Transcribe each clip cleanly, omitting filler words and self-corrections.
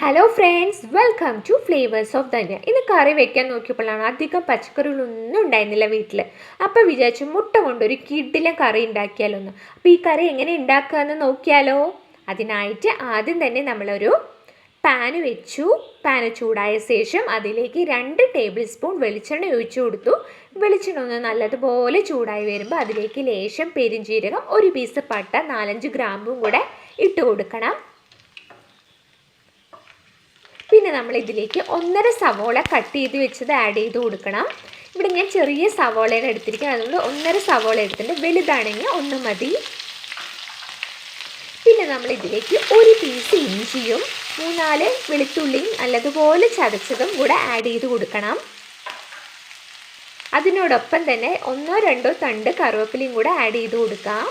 Hello friends, welcome to flavours of Dhanya. ഇന്ന് കറി വെക്കാൻ നോക്കിയപ്പോഴാണ് അധികം പച്ചക്കറികളൊന്നും ഉണ്ടായിരുന്നില്ല വീട്ടിൽ. അപ്പോൾ വിചാരിച്ചു മുട്ട കൊണ്ടൊരു കിടിലൻ കറി ഉണ്ടാക്കിയാലൊന്ന്. അപ്പോൾ ഈ കറി എങ്ങനെ ഉണ്ടാക്കുകയെന്ന് നോക്കിയാലോ. അതിനായിട്ട് ആദ്യം തന്നെ നമ്മളൊരു പാന് വെച്ചു. പാന് ചൂടായ ശേഷം അതിലേക്ക് 2 ടേബിൾ സ്പൂൺ വെളിച്ചെണ്ണ ഒഴിച്ചു കൊടുത്തു. വെളിച്ചെണ്ണ ഒന്ന് നല്ലതുപോലെ ചൂടായി വരുമ്പോൾ അതിലേക്ക് ലേശം പെരുംജീരകം, 1 പീസ് പട്ട, 4-5 ഗ്രാമ്പും കൂടെ ഇട്ട് കൊടുക്കണം. പിന്നെ നമ്മൾ ഇതിലേക്ക് 1.5 സവോള കട്ട് ചെയ്ത് വെച്ചത് ആഡ് ചെയ്ത് കൊടുക്കണം. ഇവിടെ ഞാൻ ചെറിയ സവോളയാണ് എടുത്തിരിക്കുന്നത്, അതുകൊണ്ട് 1.5 സവോള എടുത്തിട്ടുണ്ട്. വലുതാണെങ്കിൽ 1 മതി. പിന്നെ നമ്മൾ ഇതിലേക്ക് 1 പീസ് ഇഞ്ചിയും 3-4 വെളുത്തുള്ളിയും നല്ലതുപോലെ ചതച്ചതും കൂടെ ആഡ് ചെയ്ത് കൊടുക്കണം. അതിനോടൊപ്പം തന്നെ 1-2 തണ്ട് കറിവേപ്പിലയും കൂടെ ആഡ് ചെയ്ത് കൊടുക്കാം.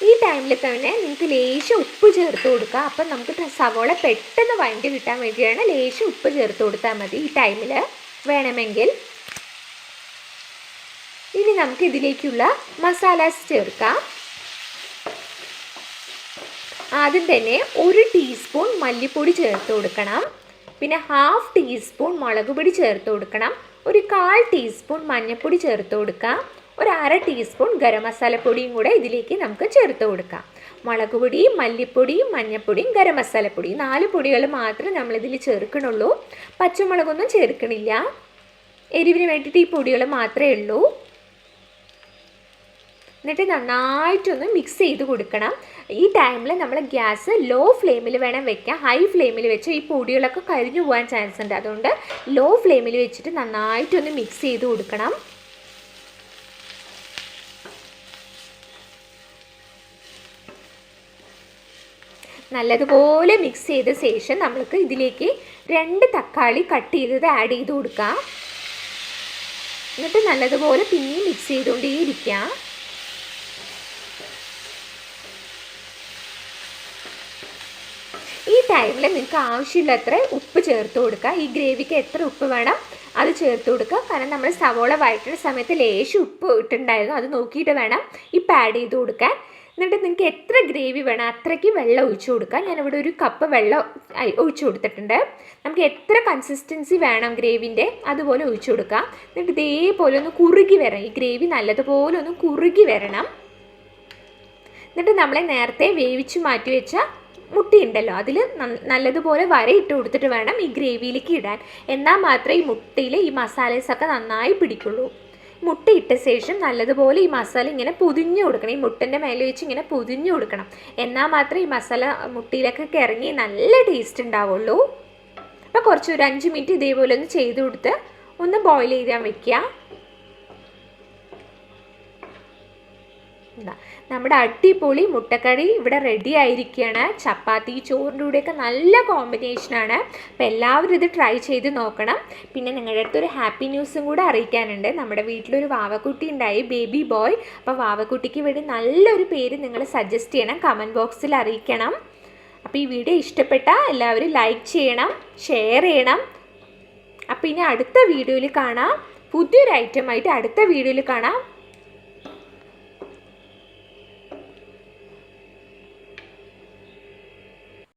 ഈ ടൈമിൽ തന്നെ നിങ്ങൾക്ക് ലേശം ഉപ്പ് ചേർത്ത് കൊടുക്കുക. അപ്പം നമുക്ക് സവോള പെട്ടെന്ന് വഴണ്ടി കിട്ടാൻ വേണ്ടിയാണ് ലേശം ഉപ്പ് ചേർത്ത് കൊടുത്താൽ മതി ഈ ടൈമിൽ വേണമെങ്കിൽ. ഇനി നമുക്ക് ഇതിലേക്കുള്ള മസാലാസ് ചേർക്കാം. ആദ്യം തന്നെ 1 ടീസ്പൂൺ മല്ലിപ്പൊടി ചേർത്ത് കൊടുക്കണം. പിന്നെ 1/2 ടീസ്പൂൺ മുളക് പൊടി ചേർത്ത് കൊടുക്കണം. 1/4 ടീസ്പൂൺ മഞ്ഞൾപ്പൊടി ചേർത്ത് കൊടുക്കാം. 1/2 ടീസ്പൂൺ ഗരം മസാലപ്പൊടിയും കൂടെ ഇതിലേക്ക് നമുക്ക് ചേർത്ത് കൊടുക്കാം. മുളക് പൊടി, മല്ലിപ്പൊടിയും, മഞ്ഞൾപ്പൊടിയും, ഗരം മസാലപ്പൊടി 4 പൊടികൾ മാത്രമേ നമ്മളിതിൽ ചേർക്കണുള്ളൂ. പച്ചമുളകൊന്നും ചേർക്കണില്ല. എരിവിന് വേണ്ടിയിട്ട് ഈ പൊടികൾ മാത്രമേ ഉള്ളൂ. എന്നിട്ട് നന്നായിട്ടൊന്ന് മിക്സ് ചെയ്ത് കൊടുക്കണം. ഈ ടൈമിൽ നമ്മൾ ഗ്യാസ് ലോ ഫ്ലെയിമിൽ വേണം വെക്കാം. ഹൈ ഫ്ലെയിമിൽ വെച്ച് ഈ പൊടികളൊക്കെ കരിഞ്ഞു പോകാൻ ചാൻസ് ഉണ്ട്. അതുകൊണ്ട് ലോ ഫ്ലെയിമിൽ വെച്ചിട്ട് നന്നായിട്ടൊന്ന് മിക്സ് ചെയ്ത് കൊടുക്കണം. നല്ലതുപോലെ മിക്സ് ചെയ്ത ശേഷം നമ്മൾക്ക് ഇതിലേക്ക് 2 തക്കാളി കട്ട് ചെയ്തത് ആഡ് ചെയ്ത് കൊടുക്കാം. എന്നിട്ട് നല്ലതുപോലെ പിന്നെയും മിക്സ് ചെയ്തുകൊണ്ടേയിരിക്കാം. ഈ ടൈമിൽ നിങ്ങൾക്ക് ആവശ്യമുള്ളത്ര ഉപ്പ് ചേർത്ത് കൊടുക്കുക. ഈ ഗ്രേവിക്ക് എത്ര ഉപ്പ് വേണം അത് ചേർത്ത് കൊടുക്കുക. കാരണം നമ്മൾ സവോള വഴറ്റുന്ന സമയത്ത് ലേശം ഉപ്പ് ഇട്ടുണ്ടായിരുന്നു, അത് നോക്കിയിട്ട് വേണം ഇപ്പം ആഡ് ചെയ്ത് കൊടുക്കാൻ. എന്നിട്ട് നിങ്ങൾക്ക് എത്ര ഗ്രേവി വേണം അത്രയ്ക്ക് വെള്ളം ഒഴിച്ചു കൊടുക്കാം. ഞാനിവിടെ 1 കപ്പ് വെള്ളം ഒഴിച്ചു കൊടുത്തിട്ടുണ്ട്. നമുക്ക് എത്ര കൺസിസ്റ്റൻസി വേണം ഗ്രേവിൻ്റെ അതുപോലെ ഒഴിച്ചു കൊടുക്കാം. എന്നിട്ട് ഇതേപോലെ ഒന്ന് കുറുകി വരണം. ഈ ഗ്രേവി നല്ലതുപോലെ ഒന്ന് കുറുകി വരണം. എന്നിട്ട് നമ്മളെ നേരത്തെ വേവിച്ച് മാറ്റി വെച്ച മുട്ടയുണ്ടല്ലോ, അതിൽ നല്ലതുപോലെ വരയിട്ട് കൊടുത്തിട്ട് വേണം ഈ ഗ്രേവിയിലേക്ക് ഇടാൻ. എന്നാൽ മാത്രമേ ഈ മുട്ടയിൽ ഈ മസാലസൊക്കെ നന്നായി പിടിക്കുള്ളൂ. മുട്ട ഇട്ട ശേഷം നല്ലതുപോലെ ഈ മസാല ഇങ്ങനെ പൊതിഞ്ഞു കൊടുക്കണം. ഈ മുട്ടൻ്റെ മേലെ വെച്ച് ഇങ്ങനെ പൊതിഞ്ഞു കൊടുക്കണം. എന്നാൽ മാത്രമേ ഈ മസാല മുട്ടയിലൊക്കെ ഇറങ്ങി നല്ല ടേസ്റ്റ് ഉണ്ടാവുള്ളൂ. അപ്പോൾ കുറച്ച് 5 മിനിറ്റ് ഇതേപോലെ ഒന്ന് ചെയ്ത് കൊടുത്ത് ഒന്ന് ബോയിൽ ചെയ്യാൻ വെക്കുക. നമ്മുടെ അടിപൊളി മുട്ടക്കറി ഇവിടെ റെഡി ആയിരിക്കുകയാണ്. ചപ്പാത്തി, ചോറിൻ്റെ കൂടെയൊക്കെ നല്ല കോമ്പിനേഷനാണ്. അപ്പോൾ എല്ലാവരും ഇത് ട്രൈ ചെയ്ത് നോക്കണം. പിന്നെ നിങ്ങളുടെ അടുത്തൊരു ഹാപ്പി ന്യൂസും കൂടെ അറിയിക്കാനുണ്ട്. നമ്മുടെ വീട്ടിലൊരു വാവക്കുട്ടി ഉണ്ടായി, ബേബി ബോയ്. അപ്പോൾ വാവക്കുട്ടിക്ക് വേണ്ടി നല്ലൊരു പേര് നിങ്ങൾ സജസ്റ്റ് ചെയ്യണം, കമൻറ്റ് ബോക്സിൽ അറിയിക്കണം. അപ്പോൾ ഈ വീഡിയോ ഇഷ്ടപ്പെട്ടാൽ എല്ലാവരും ലൈക്ക് ചെയ്യണം, ഷെയർ ചെയ്യണം. അപ്പോൾ ഇനി അടുത്ത വീഡിയോയിൽ കാണാം. പുതിയൊരു ഐറ്റമായിട്ട് അടുത്ത വീഡിയോയിൽ കാണാം.